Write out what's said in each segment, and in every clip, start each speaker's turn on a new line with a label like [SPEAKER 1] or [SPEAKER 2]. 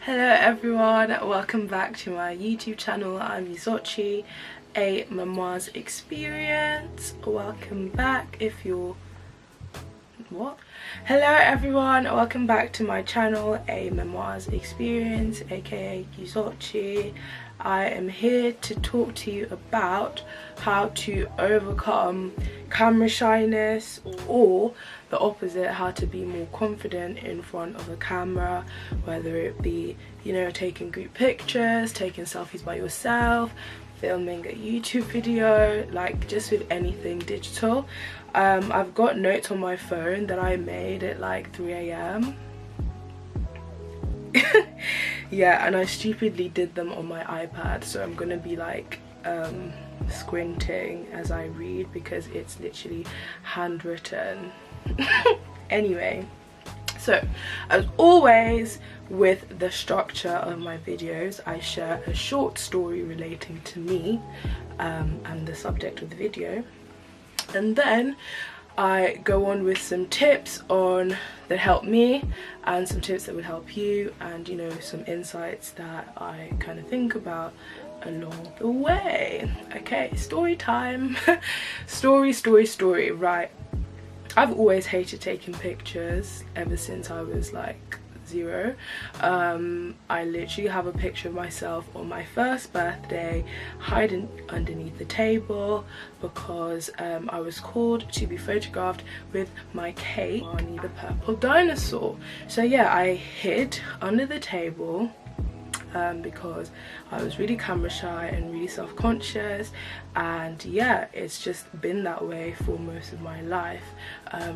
[SPEAKER 1] Hello everyone, welcome back to my YouTube channel. I'm Yuzochi, a memoirs experience. Welcome back if you're Hello everyone, welcome back to my channel, a memoirs experience, aka Yuzochi. I am here to talk to you about how to overcome camera shyness, or the opposite, how to be more confident in front of a camera, whether it be, taking group pictures, taking selfies by yourself, filming a YouTube video, like just with anything digital. I've got notes on my phone that I made at like 3 AM. Yeah, and I stupidly did them on my iPad, so I'm gonna be like squinting as I read because it's literally handwritten. Anyway, so as always with the structure of my videos, I share a short story relating to me and the subject of the video, and then I go on with some tips that help me and some tips that would help you, and some insights that I kind of think about along the way. Okay, story time. story, right. I've always hated taking pictures ever since I was like 0. I literally have a picture of myself on my first birthday hiding underneath the table because I was called to be photographed with my cake, Barney the purple dinosaur. So yeah, I hid under the table because I was really camera shy and really self-conscious, and yeah, it's just been that way for most of my life,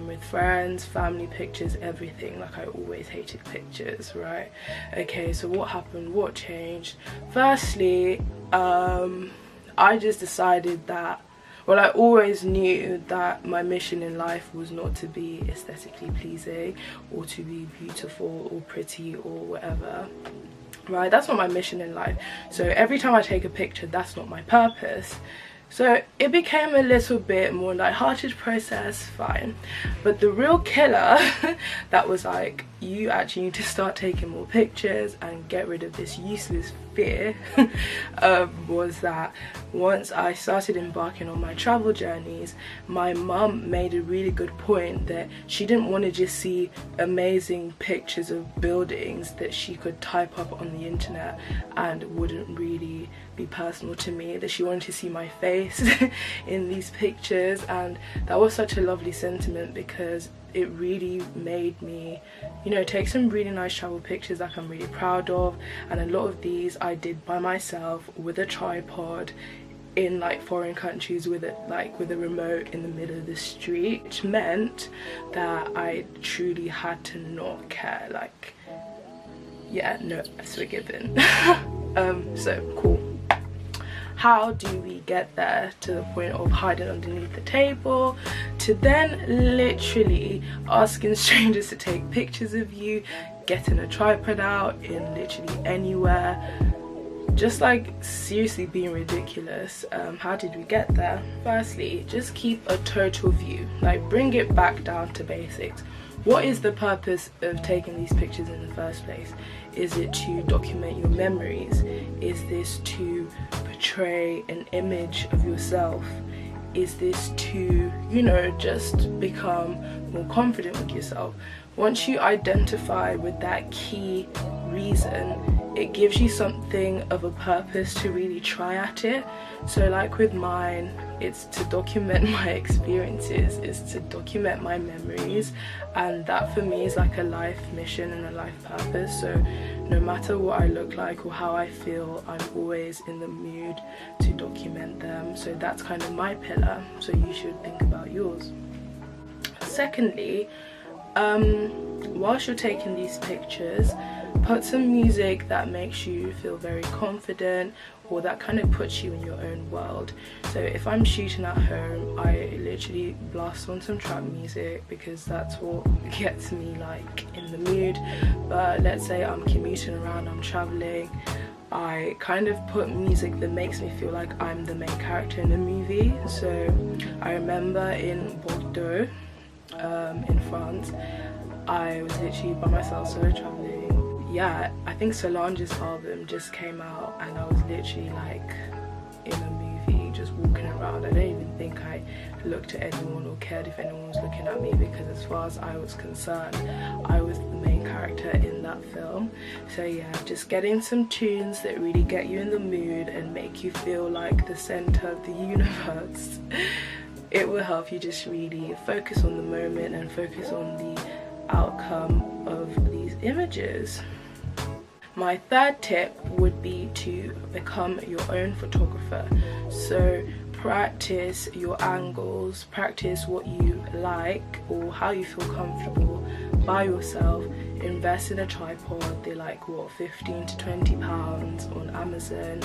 [SPEAKER 1] with friends, family pictures, everything. Like, I always hated pictures, right? Okay, so what happened, what changed? Firstly, I just decided that, well, I always knew that my mission in life was not to be aesthetically pleasing or to be beautiful or pretty or whatever. Right, that's not my mission in life. So every time I take a picture, that's not my purpose. So it became a little bit more light-hearted process, fine. But the real killer that was like, you actually need to start taking more pictures and get rid of this useless fear, was that once I started embarking on my travel journeys, my mum made a really good point that she didn't want to just see amazing pictures of buildings that she could type up on the internet and wouldn't really be personal to me, that she wanted to see my face in these pictures. And that was such a lovely sentiment because it really made me, take some really nice travel pictures that I'm really proud of. And a lot of these I did by myself with a tripod in like foreign countries with a remote in the middle of the street, which meant that I truly had to not care. Like, yeah, no, that's forgiven. So cool. How do we get there to the point of hiding underneath the table, to then literally asking strangers to take pictures of you, getting a tripod out in literally anywhere, just like seriously being ridiculous? How did we get there? Firstly, just keep a total view, like bring it back down to basics. What is the purpose of taking these pictures in the first place? Is it to document your memories? Is this to portray an image of yourself? Is this to, just become more confident with yourself? Once you identify with that key reason, it gives you something of a purpose to really try at it. So like with mine, it's to document my experiences, it's to document my memories, and that for me is like a life mission and a life purpose. So no matter what I look like or how I feel, I'm always in the mood to document them. So that's kind of my pillar, so you should think about yours. Secondly, whilst you're taking these pictures, put some music that makes you feel very confident, or that kind of puts you in your own world. So if I'm shooting at home, I literally blast on some trap music because that's what gets me like in the mood. But let's say I'm commuting around, I'm traveling, I kind of put music that makes me feel like I'm the main character in the movie. So I remember in Bordeaux, in France, I was literally by myself solo traveling yeah, I think Solange's album just came out and I was literally like in a movie, just walking around. I don't even think I looked at anyone or cared if anyone was looking at me, because as far as I was concerned, I was the main character in that film. So yeah, just getting some tunes that really get you in the mood and make you feel like the center of the universe. It will help you just really focus on the moment and focus on the outcome of these images. My third tip would be to become your own photographer. So practice your angles, practice what you like or how you feel comfortable by yourself. Invest in a tripod. They're like what, 15 to 20 pounds on Amazon,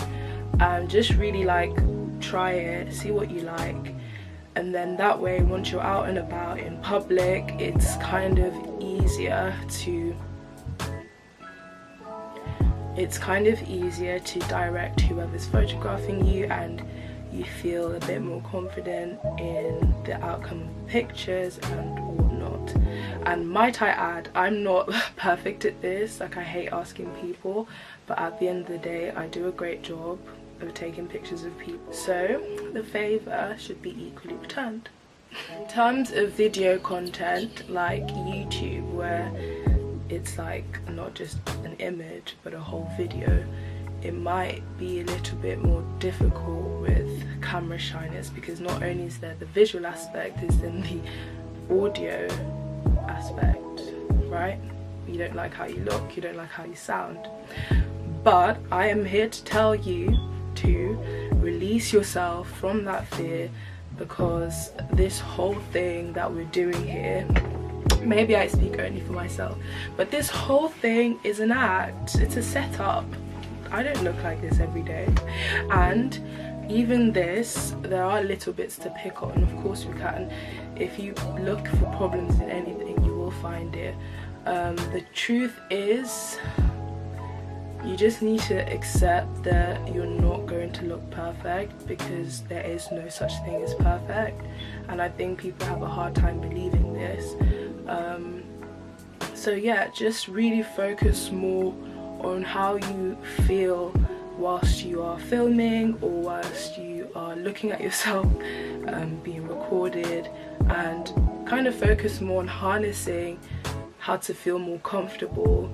[SPEAKER 1] and just really like try it, see what you like. And then that way, once you're out and about in public, it's kind of easier to direct whoever's photographing you, and you feel a bit more confident in the outcome of the pictures and whatnot. And might I add, I'm not perfect at this, like I hate asking people, but at the end of the day I do a great job of taking pictures of people, so the favour should be equally returned. In terms of video content like YouTube, where it's like not just an image but a whole video, it might be a little bit more difficult with camera shyness, because not only is there the visual aspect, there's then the audio aspect, right? You don't like how you look, you don't like how you sound. But I am here to tell you to release yourself from that fear, because this whole thing that we're doing here, maybe I speak only for myself, but this whole thing is an act, it's a setup. I don't look like this every day, and even this, there are little bits to pick on, of course we can. If you look for problems in anything, you will find it. The truth is, you just need to accept that you're not going to look perfect, because there is no such thing as perfect, and I think people have a hard time believing this. So yeah, just really focus more on how you feel whilst you are filming or whilst you are looking at yourself being recorded, and kind of focus more on harnessing how to feel more comfortable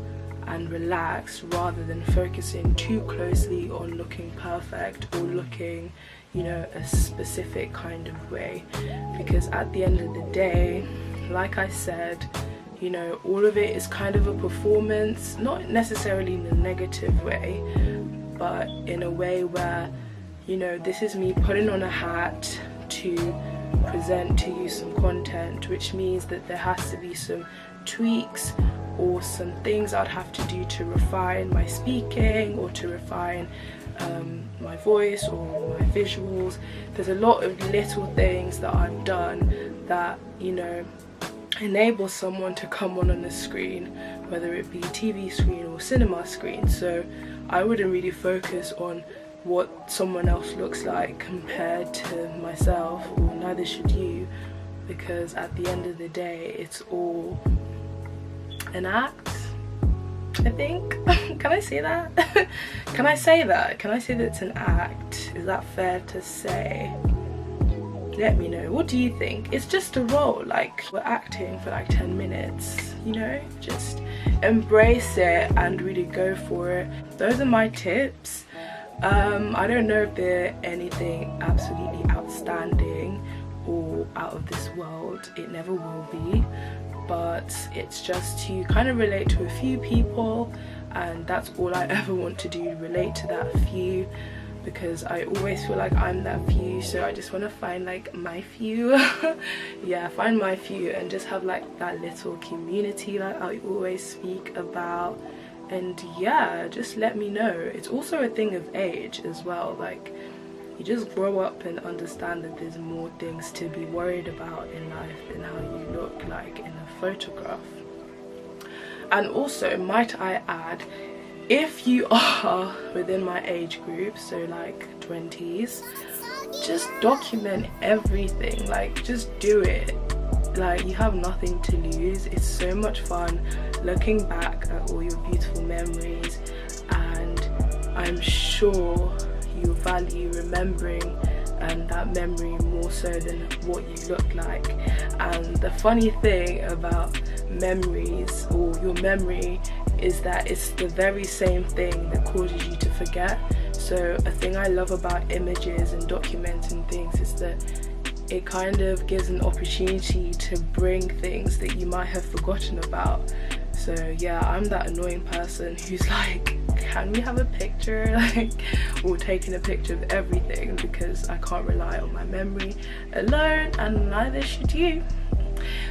[SPEAKER 1] and relaxed, rather than focusing too closely on looking perfect or looking, you know, a specific kind of way. Because at the end of the day, like I said, you know, all of it is kind of a performance, not necessarily in a negative way, but in a way where, you know, this is me putting on a hat to present to you some content, which means that there has to be some tweaks or some things I'd have to do to refine my speaking, or to refine my voice or my visuals. There's a lot of little things that I've done that, you know, enable someone to come on the screen, whether it be TV screen or cinema screen. So I wouldn't really focus on what someone else looks like compared to myself, or neither should you, because at the end of the day it's all an act, I think. Can I say that? Can I say that? Can I say that it's an act? Is that fair to say? Let me know. What do you think? It's just a role, like we're acting for like 10 minutes, you know? Just embrace it and really go for it. Those are my tips. I don't know if they're anything absolutely outstanding or out of this world. It never will be. But it's just to kind of relate to a few people, and that's all I ever want to do, relate to that few, because I always feel like I'm that few, so I just want to find like my few. Yeah, find my few and just have like that little community like I always speak about. And yeah, just let me know. It's also a thing of age as well, like you just grow up and understand that there's more things to be worried about in life than how you look like in a photograph. And also, might I add, if you are within my age group, so like 20s, just document everything, like just do it. Like, you have nothing to lose. It's so much fun looking back at all your beautiful memories, and I'm sure you value remembering that memory more so than what you look like. And the funny thing about memories, or your memory, is that it's the very same thing that causes you to forget. So a thing I love about images and documenting things is that it kind of gives an opportunity to bring things that you might have forgotten about. So yeah, I'm that annoying person who's like, can we have a picture, like, or taking a picture of everything, because I can't rely on my memory alone, and neither should you.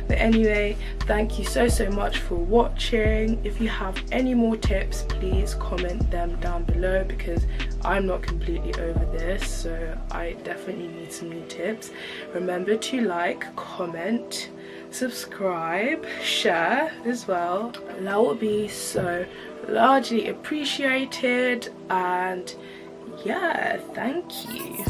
[SPEAKER 1] But anyway, thank you so much for watching. If you have any more tips, please comment them down below, because I'm not completely over this, so I definitely need some new tips. Remember to like, comment, subscribe, share as well. That would be so largely appreciated. And yeah, thank you.